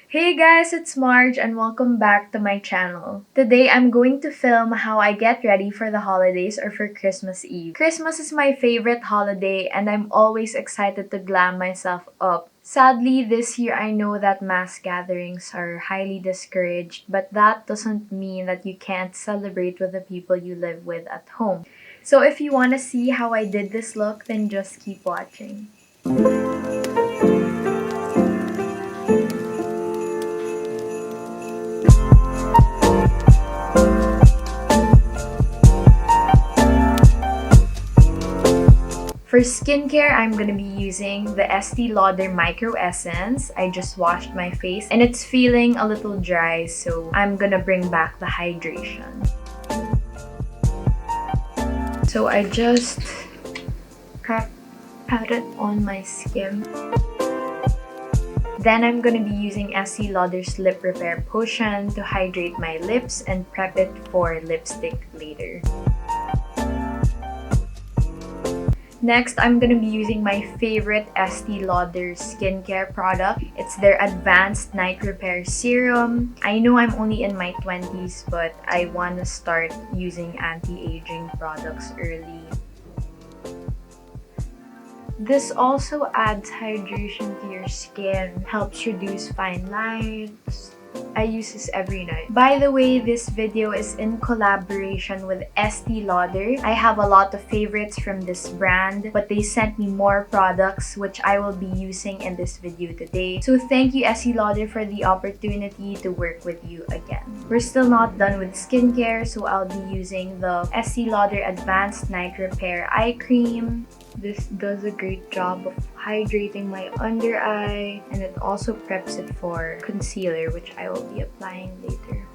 Hey guys, it's Marge and welcome back to my channel. Today I'm going to film how I get ready for the holidays or for Christmas Eve. Christmas is my favorite holiday and I'm always excited to glam myself up. Sadly, this year I know that mass gatherings are highly discouraged, but that doesn't mean that you can't celebrate with the people you live with at home. So if you want to see how I did this look, then just keep watching. For skincare, I'm gonna be using the Estee Lauder Micro Essence. I just washed my face and it's feeling a little dry, so I'm gonna bring back the hydration. So I just pat it on my skin. Then I'm gonna be using Estee Lauder's Lip Repair Potion to hydrate my lips and prep it for lipstick later. Next, I'm gonna be using my favorite Estee Lauder skincare product. It's their Advanced Night Repair Serum. I know I'm only in my 20s, but I wanna start using anti-aging products early. This also adds hydration to your skin, helps reduce fine lines. I use this every night. By the way, this video is in collaboration with Estee Lauder. I have a lot of favorites from this brand, but they sent me more products which I will be using in this video today. So thank you Estee Lauder for the opportunity to work with you again. We're still not done with skincare, so I'll be using the Estee Lauder Advanced Night Repair Eye Cream. This does a great job of hydrating my under eye, and it also preps it for concealer, which I will be applying later.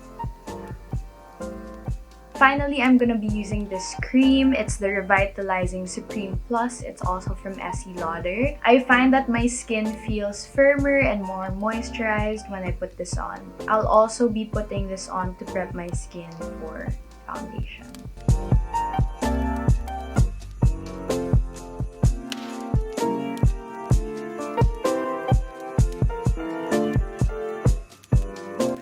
Finally, I'm gonna be using this cream. It's the Revitalizing Supreme Plus. It's also from Estee Lauder. I find that my skin feels firmer and more moisturized when I put this on. I'll also be putting this on to prep my skin for foundation.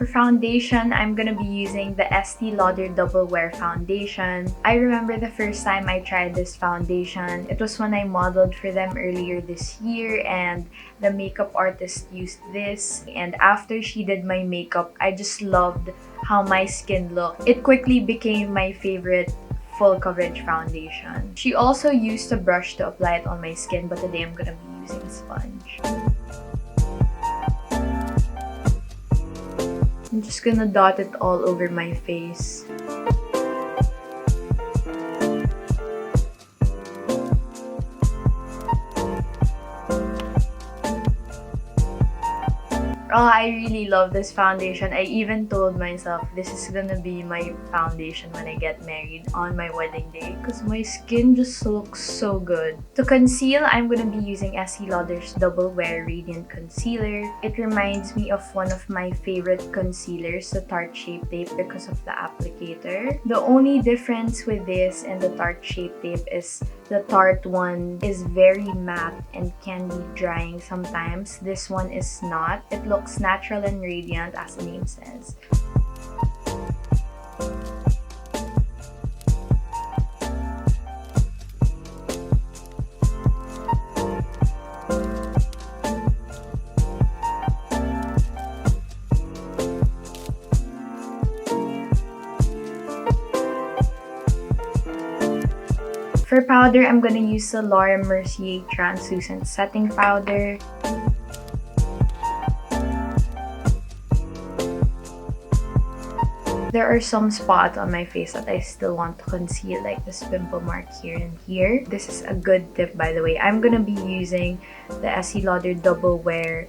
For foundation, I'm gonna be using the Estee Lauder Double Wear Foundation. I remember the first time I tried this foundation. It was when I modeled for them earlier this year, and the makeup artist used this. And after she did my makeup, I just loved how my skin looked. It quickly became my favorite full coverage foundation. She also used a brush to apply it on my skin, but today I'm gonna be using a sponge. I'm just gonna dot it all over my face. Oh, I really love this foundation. I even told myself this is gonna be my foundation when I get married on my wedding day because my skin just looks so good. To conceal, I'm gonna be using Estee Lauder's Double Wear Radiant Concealer. It reminds me of one of my favorite concealers, the Tarte Shape Tape, because of the applicator. The only difference with this and the Tarte Shape Tape is the Tarte one is very matte and can be drying sometimes. This one is not. It looks natural and radiant as the name says. For powder, I'm gonna use the Mercier Translucent Setting Powder. There are some spots on my face that I still want to conceal, like this pimple mark here and here. This is a good tip, by the way. I'm gonna be using the Estee Lauder Double Wear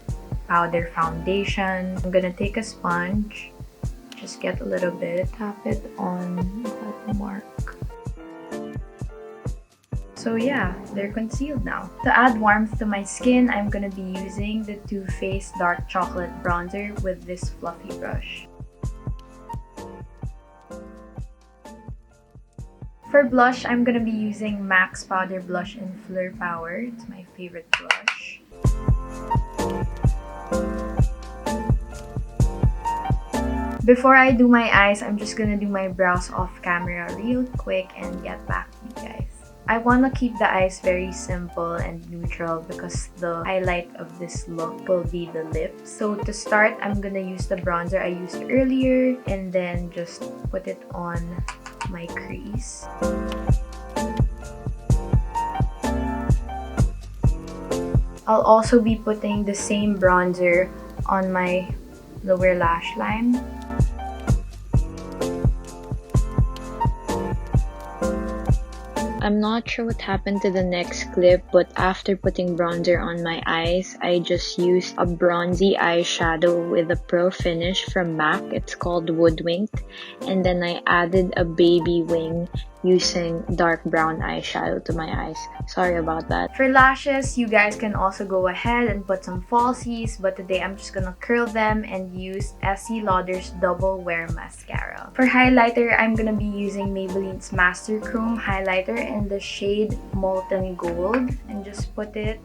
Powder Foundation. I'm gonna take a sponge, just get a little bit, tap it on that mark. So yeah, they're concealed now. To add warmth to my skin, I'm gonna be using the Too Faced Dark Chocolate Bronzer with this fluffy brush. For blush, I'm gonna be using MAC's Powder Blush in Fleur Power. It's my favorite blush. Before I do my eyes, I'm just gonna do my brows off camera real quick and get back to you guys. I want to keep the eyes very simple and neutral because the highlight of this look will be the lips. So to start, I'm gonna use the bronzer I used earlier and then just put it on my crease. I'll also be putting the same bronzer on my lower lash line. I'm not sure what happened to the next clip, but after putting bronzer on my eyes, I just used a bronzy eyeshadow with a Pro Finish from MAC. It's called Woodwinked. And then I added a baby wing using dark brown eyeshadow to my eyes. Sorry about that. For lashes, you guys can also go ahead and put some falsies, but today I'm just gonna curl them and use Estee Lauder's Double Wear Mascara. For highlighter, I'm gonna be using Maybelline's Master Chrome highlighter in the shade Molten Gold and just put it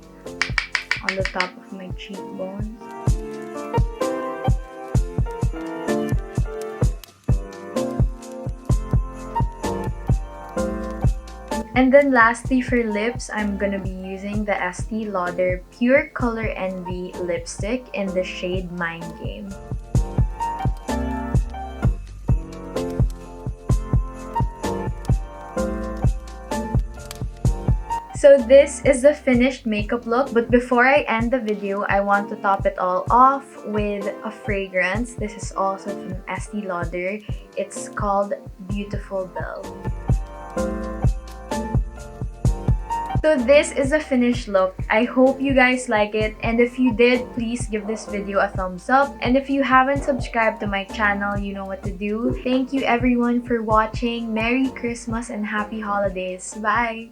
on the top of my cheekbones. And then lastly, for lips, I'm gonna be using the Estee Lauder Pure Color Envy lipstick in the shade Mind Game. So this is the finished makeup look, but before I end the video, I want to top it all off with a fragrance. This is also from Estee Lauder. It's called Beautiful Belle. So this is the finished look. I hope you guys like it, and if you did, please give this video a thumbs up. And if you haven't subscribed to my channel, you know what to do. Thank you everyone for watching. Merry Christmas and Happy Holidays. Bye!